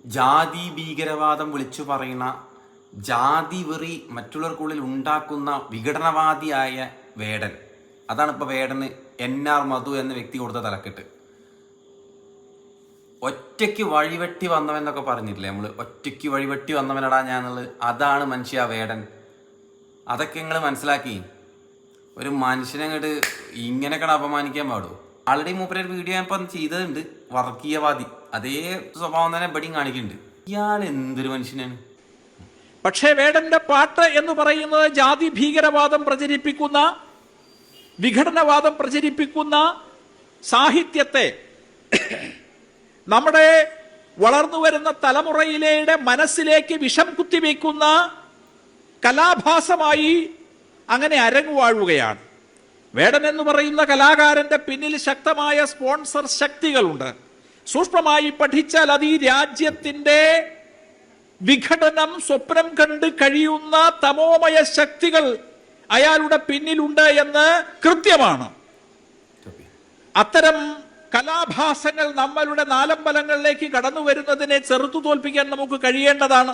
ജാതി ഭീകരവാദം വിളിച്ചു പറയുന്ന ജാതി വെറി മറ്റുള്ളവർക്കുള്ളിൽ ഉണ്ടാക്കുന്ന വിഘടനവാദിയായ വേടൻ. അതാണ് ഇപ്പോൾ വേടന് NR മധു എന്ന വ്യക്തി കൊടുത്ത തലക്കെട്ട്. ഒറ്റയ്ക്ക് വഴിവെട്ടി വന്നവൻ എന്നൊക്കെ പറഞ്ഞിട്ടില്ലേ നമ്മൾ, ഒറ്റയ്ക്ക് വഴിവെട്ടി വന്നവനടാ ഞാൻ എന്നുള്ളത്. അതാണ് മനുഷ്യ വേടൻ. അതൊക്കെ നിങ്ങൾ മനസ്സിലാക്കി. ഒരു മനുഷ്യനെ അങ്ങോട്ട് ഇങ്ങനെയൊക്കെ അപമാനിക്കാൻ പാടുമോ? ആൾറെഡി മൂപ്പര് വീഡിയോ ഞാൻ ഇപ്പം ചെയ്തതുണ്ട്, വർഗീയവാദി. അതേ സ്വഭാവം തന്നെ ബഡിങ് കാണിക്കുന്നുണ്ട്. ഇയാൾ എന്തൊരു മനുഷ്യനാണ്. പക്ഷേ വേടന്റെ പാട്ട് എന്ന് പറയുന്നത് ജാതി ഭീകരവാദം പ്രചരിപ്പിക്കുന്ന, വിഘടനവാദം പ്രചരിപ്പിക്കുന്ന സാഹിത്യത്തെ നമ്മുടെ വളർന്നു വരുന്ന തലമുറയിലെ മനസ്സിലേക്ക് വിഷം കുത്തിവെക്കുന്ന കലാഭാസമായി അങ്ങനെ അരങ്ങുവാഴുകയാണ്. വേടൻ എന്ന് പറയുന്ന കലാകാരന്റെ പിന്നിൽ ശക്തമായ സ്പോൺസർ ശക്തികളുണ്ട്. സൂക്ഷ്മമായി പഠിച്ചാൽ അത് ഈ രാജ്യത്തിന്റെ വിഘടനം സ്വപ്നം കണ്ട് കഴിയുന്ന തമോമയ ശക്തികൾ അയാളുടെ പിന്നിലുണ്ട് എന്ന് കൃത്യമാണ്. അത്തരം കലാഭാസങ്ങൾ നമ്മളുടെ നാലമ്പലങ്ങളിലേക്ക് കടന്നു വരുന്നതിനെ ചെറുത്തു തോൽപ്പിക്കാൻ നമുക്ക് കഴിയേണ്ടതാണ്.